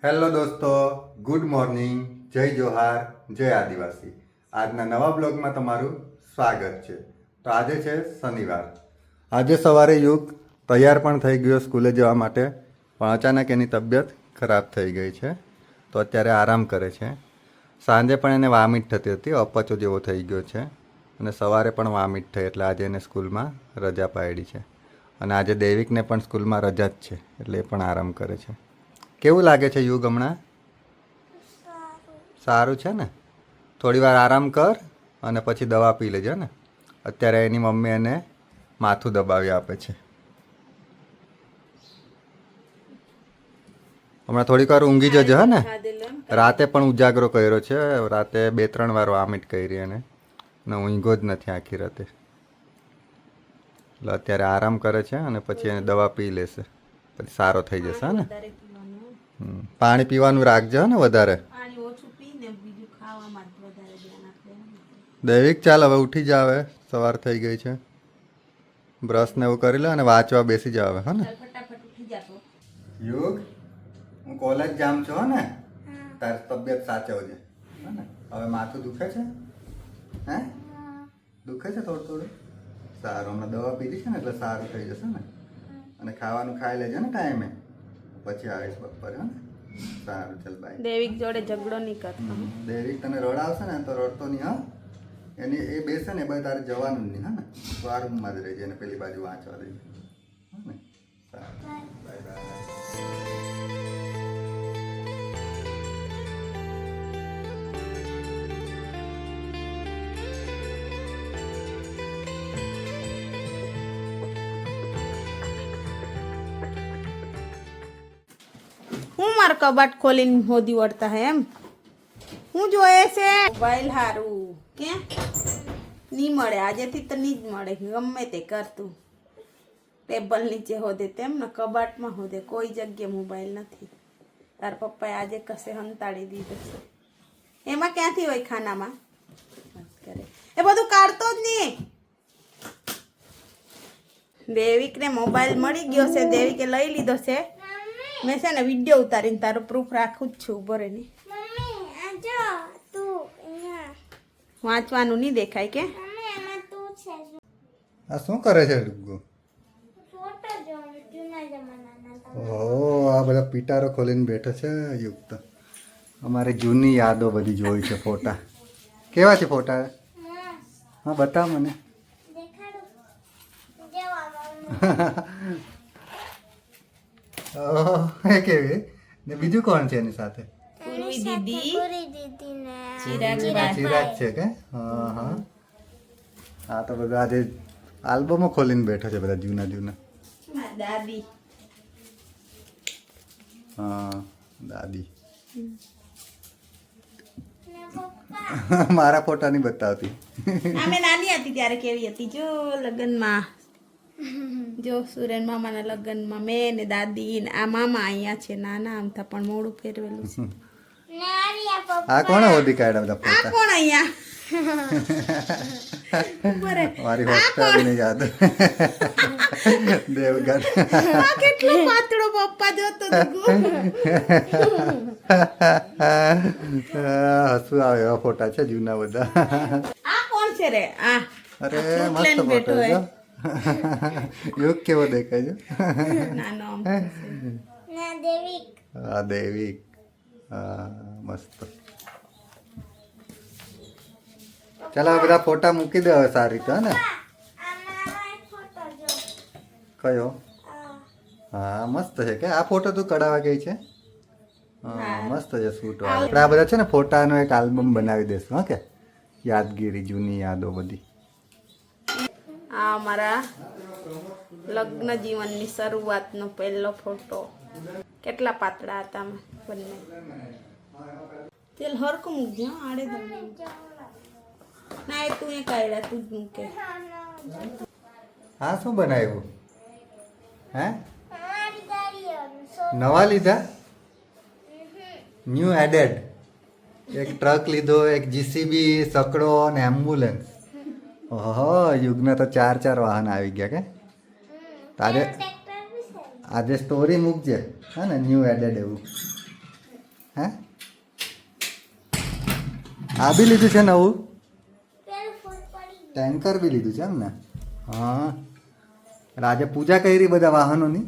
Hello દોસ્તો, good morning, જય જોહાર, જય આદિવાસી. આજના નવા બ્લોગમાં તમારું સ્વાગત છે. તો આજે છે શનિવાર. આજે સવારે યુગ તૈયાર પણ થઈ ગયો સ્કૂલે જવા માટે, પણ અચાનક એની તબિયત ખરાબ થઈ ગઈ છે, તો અત્યારે આરામ કરે છે. સાંજે પણ એને વામિટ થતી હતી, અપચો જેવો થઈ ગયો છે, અને સવારે પણ વામિટ થઈ, એટલે આજે એને સ્કૂલમાં રજા પાડી છે. અને આજે દૈવિકને પણ સ્કૂલમાં રજા જ છે, એટલે એ પણ આરામ કરે છે. કેવું લાગે છે યુગ હમણાં? સારું છે ને? થોડી વાર આરામ કર અને પછી દવા પી લેજે ને. અત્યારે એની મમ્મી એને માથું દબાવી આપે છે. હમણાં થોડીક વાર ઊંઘી જજો હે ને. રાતે પણ ઉજાગરો કર્યો છે, રાતે 2-3 વાર વામિટ કરી એને, ને ઊંઘો જ નથી આખી રાતે. એટલે અત્યારે આરામ કરે છે અને પછી એને દવા પી લેશે, પછી સારો થઈ જશે ને. પાણી પીવાનું રાખજો ને વધારે. દૈવિક ચાલ હવે ઉઠી જાવ, સવાર થઈ ગઈ છે. બ્રશ ને એવું કરી લે અને વાંચવા બેસી જાવ હે ને. યુગ, હું કોલેજ જામ છું હે ને. તારી તબિયત સાચવજે હે ને. હવે માથું દુખે છે? હે દુખે છે થોડું થોડું? સારું, હમણાં દવા પીધી છે ને એટલે સારું થઈ જશે ને. અને ખાવાનું ખાઈ લેજે ને ટાઈમે, પછી આવીશ બપોરે હે ને. સારું, ચાલ બાય. દૈવિક જોડે ઝઘડો નહીં કરતો. દૈવિક તને રડાવશે ને તો રડતો નહીં હા. એની એ બેસે ને ભાઈ તારે જવાનું નહીં હા ને. તો આ રૂમમાં જ રહેજે, એને પેલી બાજુ વાંચવા દઈએ હા ને. સારું, બાય બાય. હું મારો કબાટ ખોલીને હોદી વળતા હે એમ? હું જોયે છે મોબાઈલ હારું કે નહીં મળે, આજેથી તો નહીં જ મળે. ગમે તે કરતું ટેબલ નીચે હોદે તેમ ને કબાટમાં હોદે, કોઈ જગ્યાએ મોબાઈલ નથી. તાર પપ્પાએ આજે કશે હંતાડી દીધો છે. એમાં ક્યાંથી હોય ખાનામાં? કરે એ બધું કાઢતો જ નહીં. દેવિકને મોબાઈલ મળી ગયો છે, દેવિકે લઈ લીધો છે. મેં છે ને વિડીયો ઉતારીને તારો પ્રૂફ રાખું જ છું. ઉભો રહે નહીં, વાંચવાનું નહીં દેખાય કે? આ શું કરે છે ડુગ્ગુ? ઓહો, આ બધા પિટારો ખોલીને બેઠો છે યુક્ત. અમારે જૂની યાદો બધી જોઈ છે, ફોટા. કેવા છે ફોટા? હા બતાવ મને. એ કેવી ને? બીજું કોણ છે એની સાથે? પૂર્વી દીદી, ચિરાગ છે કે? હા હા. હા તો બધા આજે આલ્બમો ખોલીને બેઠો છે, બધા જૂના જૂના. દાદી, હા દાદી. મારા ફોટા નહીં બતાવતી. અમે નાની હતી ત્યારે કેવી હતી જો લગ્નમાં. જો સુરેન મામાના લગ્નમાં મેં ને દાદી ને આ મામા અહીંયા છે નાના આમથા, પણ મોડું ફેરવેલું છે. આ કોણે હોદી કાઢ્યા બધા આ ફોટા? કોણ અહીંયા? મારી હોસ્ટેલ ની યાદ. દેવગઢ. આ કેટલો પાતળો પપ્પા જોતો હસવું આવે એવા ફોટા છે જૂના બધા. આ કોણ છે રે? આ અરે મસ્ત ફોટો છે. યુગ કેવો દેખાય છે? નાનો આમ હા દૈવિક. હા મસ્ત. ચાલો આ બધા ફોટા મૂકી દે હવે સારી રીતે ને. કયો? હા મસ્ત છે કે? આ ફોટો તું કઢાવા ગઈ છે? હા મસ્ત છે શૂટ. આપણે આ બધા છે ને ફોટાનો એક આલ્બમ બનાવી દેશું હા કે? યાદગીરી, જૂની યાદો બધી. આ અમારા લગ્ન જીવનની શરૂઆતનો પહેલો ફોટો. કેટલા પાતળા હતા અમે બંને. તેલ હરકું મૂકજો આડે ધમને. ના એ તું એ કાઢ્યા, તું જ મૂકે. હા શું બનાવ્યું? હે નવા લીધા? New added. એક ટ્રક લીધો, એક જીસીબી, સકડો અને એમ્બ્યુલન્સ. ઓહો, યુગના તો 4 વાહન આવી ગયા કે? આજે સ્ટોરી મૂકજે હા ને, ન્યૂ એડેડ એવું. હે આ બી લીધું છે નવું ટેન્કર બી લીધું છે એમ ને હા આજે પૂજા કરી બધા વાહનોની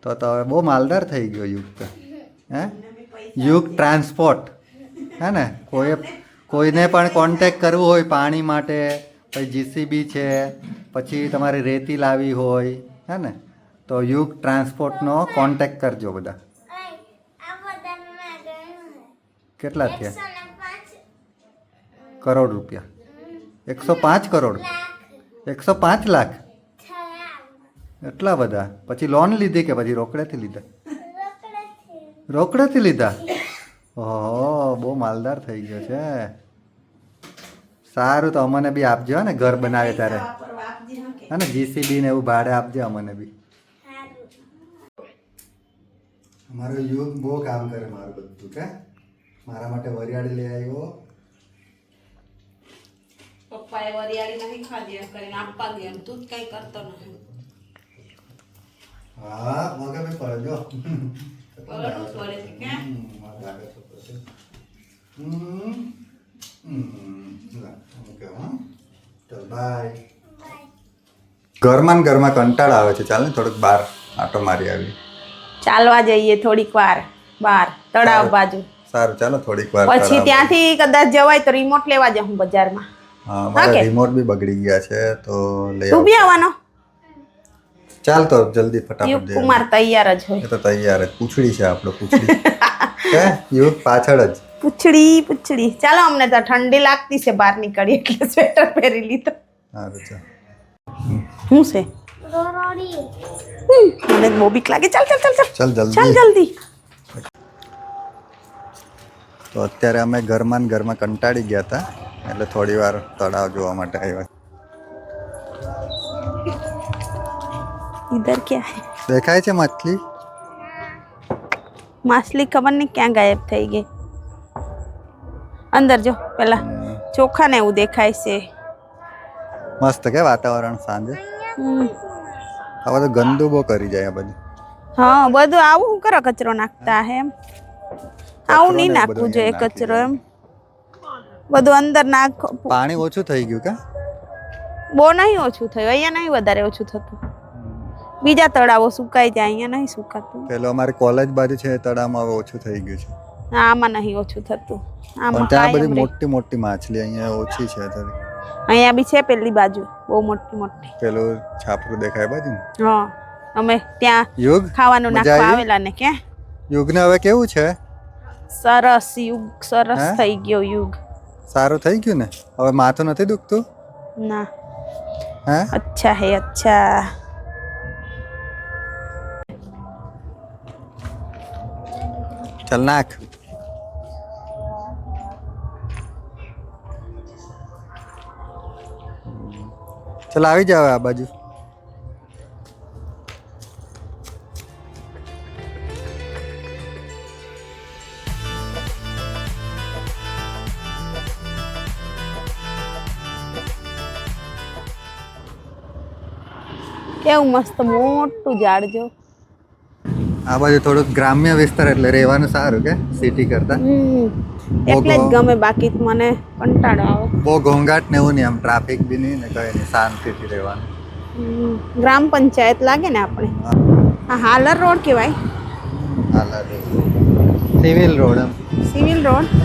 તો હવે બહુ માલદાર થઈ ગયો યુગ તો હે યુગ ટ્રાન્સપોર્ટ હે ને કોઈને પણ કોન્ટેક કરવું હોય પાણી માટે પછી જીસીબી છે પછી તમારે રેતી લાવી હોય હે ને તો યુગ ટ્રાન્સપોર્ટનો કોન્ટેક કરજો બધા કેટલા થયા કરોડ રૂપિયા 105 કરોડ 105 લાખ એટલા બધા પછી લોન લીધી કે પછી રોકડેથી લીધા રોકડેથી લીધા ઓહો બહુ માલદાર થઈ ગયો છે સારું તો અમને બી આપજો ને ઘર બનાવે ત્યારે હા ને જીસીબી ને એવું ભાડે આપજો અમને બી મારો યુગ બહુ કામ કરે મારું બધું કે મારા માટે વરિયાળી લઈ આવ્યો પપ્પાએ વરિયાળી નહીં ખાધી એમ કરીને આપવા ગયા તું જ કઈ કરતો નથી હા મગે મેં પડજો પડવું પડે છે કે ચાલ બાય ઘરમાં ને ઘરમાં કંટાળ આવે છે ચાલ ને થોડુંક બહાર આટો મારી આવી ચાલવા જઈએ થોડીક વાર બહાર તળાવ બાજુ સારું ચાલો થોડીક વાર પછી ત્યાંથી કદાચ જવાય તો રિમોટ લેવા જાઉં બજારમાં હા મારા રિમોટ બી બગડી ગયા છે તો લઈ તું બી આવવાનો ચાલ તો જલ્દી ફટાફટ યુગ કુમાર તૈયાર જ હોય એ તો તૈયાર જ પૂછડી છે આપણો પૂછડી હે યુગ પાછળ જ પૂછડી ચાલો અમને તો ઠંડી લાગતી છે બહાર નીકળી એટલે સ્વેટર પહેરી લીધો સારું ચાલ શું છે મને બહુ બીક લાગે ચાલ ચાલ જલ્દી તો અત્યારે અમે ઘરમાં ને ઘરમાં કંટાળી ગયા હતા એટલે થોડી વાર તળાવ જોવા માટે આવ્યા इधर क्या है દેખાય છે મછલી माछली खबर नहीं क्या गायब થઈ ગઈ અંદર જો પેલા ચોખા ને એવું દેખાય છે મસ્ત કે વાતાવરણ સાંજે હવે તો ગંદુ બહુ કરી જાય આ બધું હા બધું આવું શું કરો કચરો નાખતા હે એમ આવું નહીં નાખવું જોઈએ કચરો એમ બધું અંદર નાખો પાણી ઓછું થઈ ગયું કે બહુ નહીં ઓછું થયું અહીંયા નહીં વધારે ઓછું થતું બીજા તળાવો સુકાઈ જાય અહીંયા નહીં સુકાતું પેલો અમારી કોલેજ બાજુ છે તળાવમાં હવે ઓછું થઈ ગયું છે આમાં નહીં ઓછું થતું પણ ત્યાં બધી મોટી મોટી માછલી અહીંયા ઓછી છે થોડી અહીંયા બી છે પેલી બાજુ બહુ મોટી મોટી પેલું છાપરું દેખાય બાજુ ને હા અમે ત્યાં યુગ ખાવાનું મજા નાખવા આવી? આવેલા ને કે યુગને હવે કેવું છે સરસ યુગ સરસ હે? થઈ ગયો યુગ સારું થઈ ગયું ને હવે માથું નથી દુખતું ના હે अच्छा है अच्छा ચાલ નાખ ચાલ આવી જાવ આ બાજુ કેવું મસ્ત મોટું ઝાડ જો આ બાજુ થોડુંક ગ્રામ્ય વિસ્તાર એટલે રહેવાનું સારું કે સિટી કરતા એટલે જ ગમે બાકી તો મને કંટાળો આવે બહુ ઘોંઘાટ ને એવું નહીં આમ ટ્રાફિક બી નહીં ને કઈ નહીં શાંતિથી રહેવાનું ગ્રામ પંચાયત લાગે ને આપણે આ હાલર રોડ કહેવાય સિવિલ રોડ એમ સિવિલ રોડ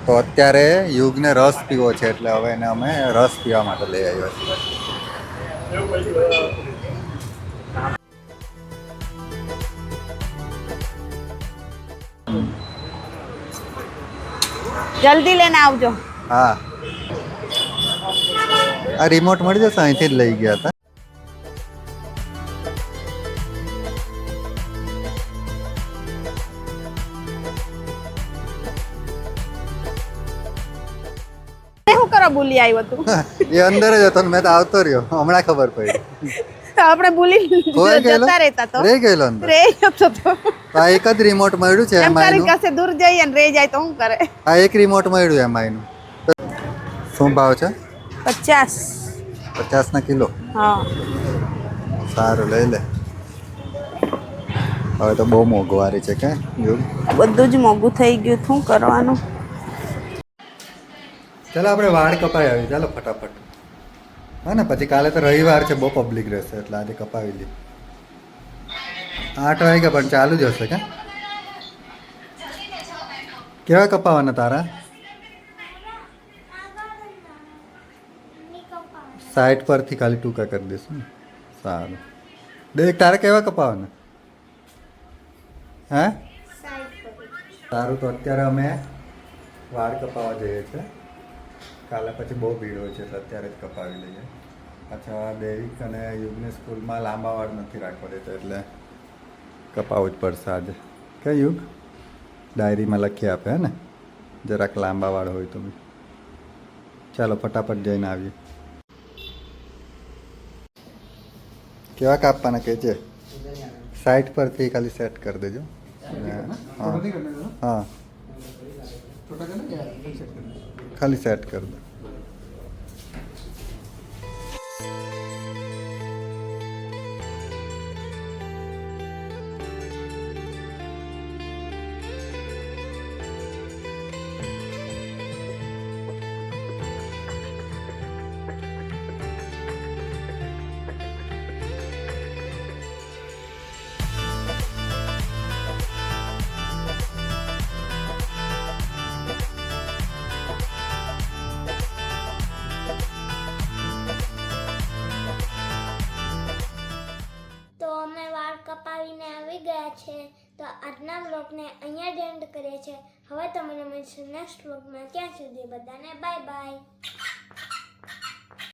તો અત્યારે યુગને રસ પીવો છે એટલે હવે એને અમે રસ પીવા માટે લઈ આવ્યા છીએ જલ્દી લઈને આવજો હા આ રિમોટ મળી જશે અહીંથી જ લઈ ગયા હતા શું કરો ભૂલી આવ્યો તું એ અંદર જ હતો ને મેં તો આવતો રહ્યો હમણાં ખબર પડી તો આપણે ભૂલી ખોવાઈ ગયેલો જતા રહેતા તો રહી ગયેલો અંદર રે જતો તો તો આ એક જ રિમોટ મળ્યું છે એમ એમાં કરી એનું કશે દૂર જઈએ ને રહી જાય તો શું કરે આ એક રિમોટ મળ્યું એમાં એનું શું ભાવ છે 50 50 કિલો હા સારું લઈ લે હવે તો બહુ મોંઘવારી છે કે યુગ બધું જ મોંઘું થઈ ગયું શું કરવાનું ચાલો આપણે વાળ કપાઈ આવી ચાલો ફટાફટ હા ને પછી કાલે તો રવિવાર છે બહુ પબ્લિક રહેશે એટલે આજે કપાવી લી 8 વાગ્યા પણ ચાલુ જ હશે કે કેવા કપાવાના તારા સાઈડ પરથી ખાલી ટૂંકા કરી દઈશું ને સારું દેખ તારે કેવા કપાવાના હે સારું તો અત્યારે અમે વાળ કપાવવા જઈએ છીએ કાલે પછી બહુ ભીડ હોય છે એટલે અત્યારે જ કપાવી લઈએ અચ્છા દેવિક અને યુગની સ્કૂલમાં લાંબા વાળ નથી રાખવા દેતા એટલે કપાવવું જ પડશે આજે કે યુગ ડાયરીમાં લખી આપે હે ને જરાક લાંબા વાળ હોય તો બી ચાલો ફટાફટ જઈને આવીએ કેવા કાપવાના કે છે સાઈડ પરથી ખાલી સેટ કરી દેજો હા હા ખાલી સેટ કરી દો તો અમે વાળ કપાવીને આવી ગયા છે તો આજના બ્લોગને અહીંયા જ એન્ડ કરીએ છીએ હવે તમને મળીશું નેક્સ્ટ બ્લોગમાં ત્યાં સુધી બધાને બાય બાય